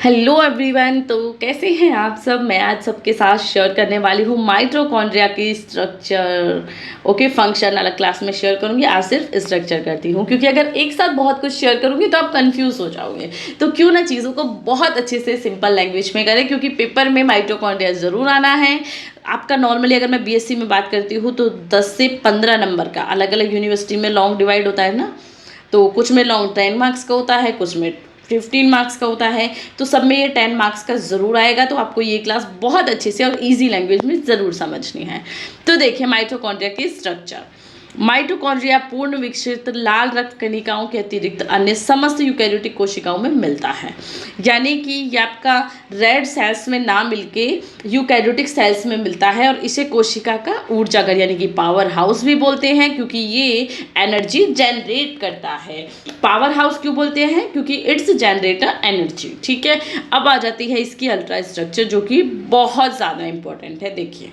Hello everyone. तो कैसे हैं आप सब। मैं आज सबके साथ शेयर करने वाली हूँ माइटोकॉन्ड्रिया की स्ट्रक्चर। ओके, फंक्शन अलग क्लास में शेयर करूँगी, आज सिर्फ स्ट्रक्चर करती हूँ क्योंकि अगर एक साथ बहुत कुछ शेयर करूँगी तो आप कंफ्यूज हो जाओगे। तो क्यों ना चीज़ों को बहुत अच्छे से सिंपल लैंग्वेज में करें, क्योंकि पेपर में माइटोकॉन्ड्रिया ज़रूर आना है आपका। नॉर्मली अगर मैं बीएससी में बात करती हूँ तो 10 से 15 नंबर का, अलग अलग यूनिवर्सिटी में लॉन्ग डिवाइड होता है ना, तो कुछ में लॉन्ग 10 मार्क्स का होता है, कुछ में 15 मार्क्स का होता है। तो सब में ये 10 मार्क्स का ज़रूर आएगा। तो आपको ये क्लास बहुत अच्छे से और इजी लैंग्वेज में ज़रूर समझनी है। तो देखिए माइटोकॉन्ड्रिया की स्ट्रक्चर। माइटोकॉन्ड्रिया पूर्ण विकसित लाल रक्त कणिकाओं के अतिरिक्त अन्य समस्त यूकैरियोटिक कोशिकाओं में मिलता है। यानी कि ये आपका रेड सेल्स में ना मिलके यूकैरियोटिक सेल्स में मिलता है, और इसे कोशिका का ऊर्जा घर यानी कि पावर हाउस भी बोलते हैं, क्योंकि ये एनर्जी जनरेट करता है। पावर हाउस क्यों बोलते हैं? क्योंकि इट्स जनरेटर एनर्जी। ठीक है, अब आ जाती है इसकी अल्ट्रा स्ट्रक्चर, जो कि बहुत ज़्यादा इंपॉर्टेंट है। देखिए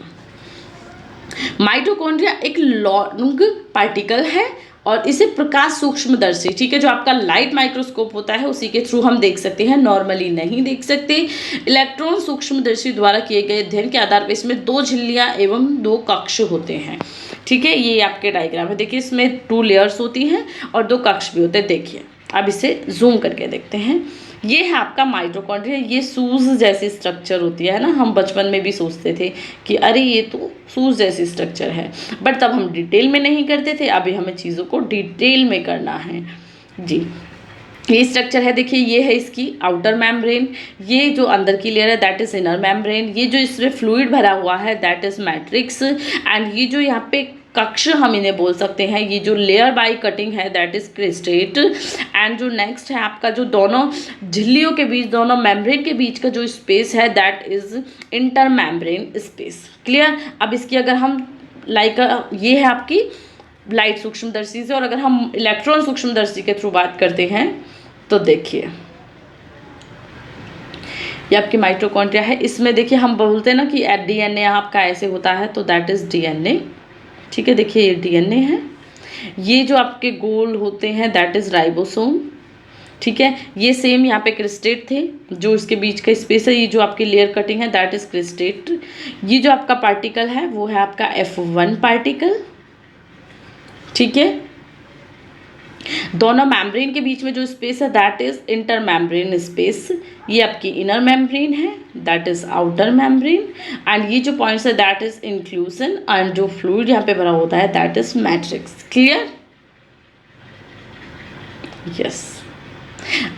माइटोकॉन्ड्रिया एक लॉन्ग पार्टिकल है और इसे प्रकाश सूक्ष्मदर्शी, ठीक है, जो आपका लाइट माइक्रोस्कोप होता है उसी के थ्रू हम देख सकते हैं, नॉर्मली नहीं देख सकते। इलेक्ट्रॉन सूक्ष्मदर्शी द्वारा किए गए अध्ययन के आधार पर इसमें 2 झिल्लियां एवं 2 कक्ष होते हैं। ठीक है, ये आपके डायग्राम है। देखिए इसमें 2 लेयर्स होती हैं और 2 कक्ष भी होते हैं। देखिए अब इसे जूम करके देखते हैं। ये है आपका माइटोकॉन्ड्रिया। ये सूज जैसी स्ट्रक्चर होती है ना, हम बचपन में भी सोचते थे कि अरे ये तो सूज जैसी स्ट्रक्चर है, बट तब हम डिटेल में नहीं करते थे। अभी हमें चीज़ों को डिटेल में करना है जी। ये स्ट्रक्चर है, देखिए ये है इसकी आउटर मेम्ब्रेन, ये जो अंदर की लेयर है दैट इज इनर मेम्ब्रेन, ये जो इसमें फ्लूइड भरा हुआ है दैट इज मैट्रिक्स, एंड ये जो यहाँ पे कक्ष हम इन्हें बोल सकते हैं, ये जो लेयर बाय कटिंग है दैट इज क्रिस्टेट। एंड जो नेक्स्ट है आपका जो दोनों झिल्लियों के बीच, दोनों मेम्ब्रेन के बीच का जो स्पेस है that is inter membrane space. Clear. अब इसकी अगर हम ये है आपकी लाइट सूक्ष्मदर्शी से, और अगर हम इलेक्ट्रॉन सूक्ष्मदर्शी के थ्रू बात करते हैं तो देखिए ये आपकी माइटोकॉन्ड्रिया है। इसमें देखिए हम बोलते हैं ना कि डीएनए आपका ऐसे होता है, तो दैट इज डीएनए। ठीक है, देखिए ये डीएनए है। ये जो आपके गोल होते हैं दैट इज राइबोसोम। ठीक है, ये सेम यहाँ पे क्रिस्टेट थे, जो इसके बीच का स्पेस है, ये जो आपकी लेयर कटिंग है दैट इज क्रिस्टेट। ये जो आपका पार्टिकल है वो है आपका F1 पार्टिकल। ठीक है, दोनों मेम्ब्रेन के बीच में जो स्पेस है that is inter membrane space. ये आपकी इनर मेम्ब्रेन है that is outer membrane, and ये जो पॉइंट्स है दैट इज इंक्लूजन, एंड जो फ्लूइड यहाँ पे भरा होता है that is matrix. Clear. Yes.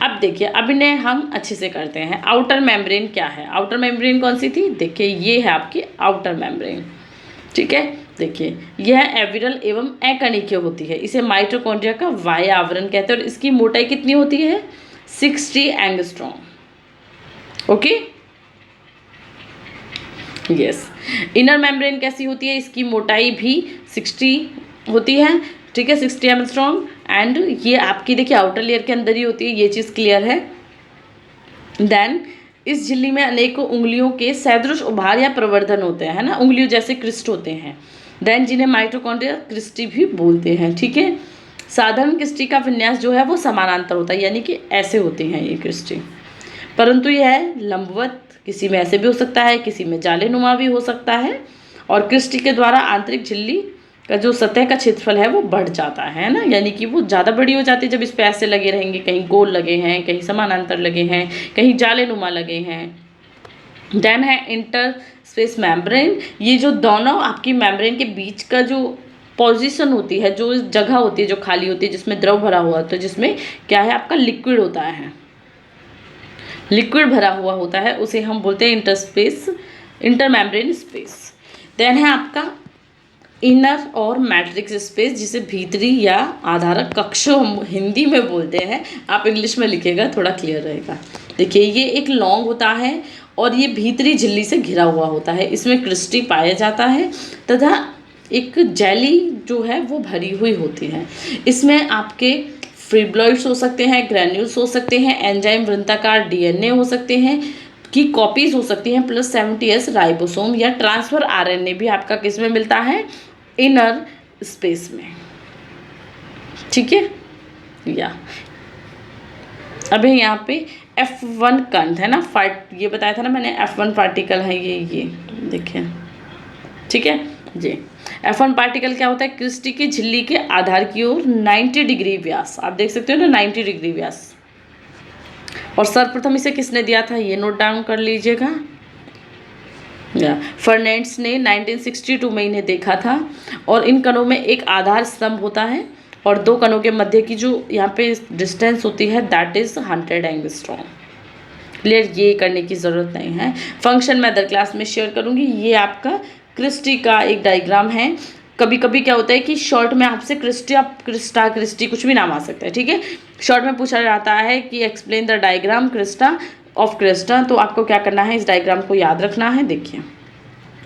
अब देखिए अब इन्हें हम अच्छे से करते हैं। आउटर मेम्ब्रेन क्या है? आउटर मेम्ब्रेन कौन सी थी? देखिए ये है आपकी आउटर मेम्ब्रेन। ठीक है, देखिए यह एविरल एवं अकणिकीय होती है। इसे माइटोकॉन्ड्रिया का बाह्य आवरण कहते हैं, और इसकी मोटाई कितनी होती है? 60 angstrom. Okay, yes. Inner membrane कैसी होती है? इसकी मोटाई भी 60 होती है। ठीक है, 60 एंगस्ट्रॉम, एंड ये आपकी देखिए आउटर लेयर के अंदर ही होती है, ये चीज़ क्लियर है। देन इस झिल्ली में अनेकों उंगलियों के सदृश उभार या प्रवर्धन होते हैं, है ना, उंगलियों जैसे क्रिस्ट होते हैं। देन जिन्हें माइटोकॉन्ड्रिया क्रिस्टी भी बोलते हैं। ठीक है, साधारण क्रिस्टी का विन्यास जो है वो समानांतर होता है, यानी कि ऐसे होते हैं ये क्रिस्टी, परंतु यह लंबवत, किसी में ऐसे भी हो सकता है, किसी में जालेनुमा भी हो सकता है। और क्रिस्टी के द्वारा आंतरिक झिल्ली का जो सतह का क्षेत्रफल है वो बढ़ जाता है ना, यानी कि वो ज़्यादा बड़ी हो जाती है जब इस पे ऐसे लगे रहेंगे, कहीं गोल लगे हैं, कहीं समानांतर लगे हैं, कहीं जालेनुमा लगे हैं। देन है इंटर स्पेस मेम्ब्रेन। ये जो दोनों आपकी मेम्ब्रेन के बीच का जो पोजीशन होती है, जो जगह होती है जो खाली होती है, जिसमें द्रव भरा हुआ होता है, जिसमें क्या है आपका लिक्विड होता है, लिक्विड भरा हुआ होता है, उसे हम बोलते हैं इंटर मेम्ब्रेन स्पेस। देन है आपका इनर और मैट्रिक्स स्पेस, जिसे भीतरी या आधारक कक्ष हम हिंदी में बोलते हैं, आप इंग्लिश में लिखेगा थोड़ा क्लियर रहेगा। देखिए ये एक लॉन्ग होता है और ये भीतरी झिल्ली से घिरा हुआ होता है, इसमें क्रिस्टी पाया जाता है तथा एक जेली जो है वो भरी हुई होती है। इसमें आपके फिब्रॉइड्स हो सकते हैं, ग्रैन्यूल्स हो सकते हैं, एंजाइम वृत्ताकार डीएनए हो सकते हैं की कॉपीज हो सकती हैं, प्लस 70S राइबोसोम या ट्रांसफर आरएनए भी आपका किस में मिलता है? इनर स्पेस में। ठीक है, या अब यहाँ पे F1 कण है ना, ये बताया था ना मैंने, F1 पार्टिकल है ये देखिए, ठीक है जी। F1 पार्टिकल क्या होता है, क्रिस्टी की झिल्ली के आधार की ओर 90 डिग्री व्यास, आप देख सकते हो ना 90 डिग्री व्यास। और सर्वप्रथम इसे किसने दिया था, ये नोट डाउन कर लीजिएगा। फर्नेंड्स ने 1962 में इन्हें देखा था। और इन कणों में एक आधार स्तंभ होता है और दो कणों के मध्य की जो यहाँ पे डिस्टेंस होती है दैट इज 100 एंगस्ट्रॉम। क्लियर, ये करने की ज़रूरत नहीं है, फंक्शन मैं अदर क्लास में शेयर करूँगी। ये आपका क्रिस्टी का एक डायग्राम है। कभी कभी क्या होता है कि शॉर्ट में आपसे क्रिस्टी, आप क्रिस्टा, क्रिस्टी कुछ भी नाम आ सकता है, ठीक है। शॉर्ट में पूछा जाता है कि explain the diagram Crysta of Crysta, तो आपको क्या करना है, इस डायग्राम को याद रखना है। देखिए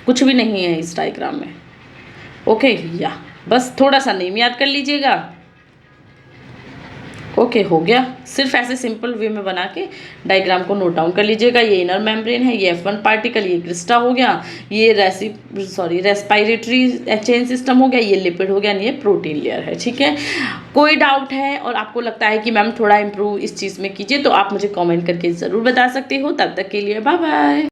कुछ भी नहीं है इस डायग्राम में, ओके, या बस थोड़ा सा नेम याद कर लीजिएगा। ओके, हो गया। सिर्फ ऐसे सिंपल वे में बना के डायग्राम को नोट डाउन कर लीजिएगा। ये इनर मेम्ब्रेन है, ये F1 पार्टिकल, ये क्रिस्टा हो गया, ये रेस्पिरेटरी चेन सिस्टम हो गया, ये लिपिड हो गया, ये प्रोटीन लेयर है, ठीक है। कोई डाउट है और आपको लगता है कि मैम थोड़ा इम्प्रूव इस चीज़ में कीजिए, तो आप मुझे कॉमेंट करके ज़रूर बता सकते हो। तब तक के लिए बाय बाय।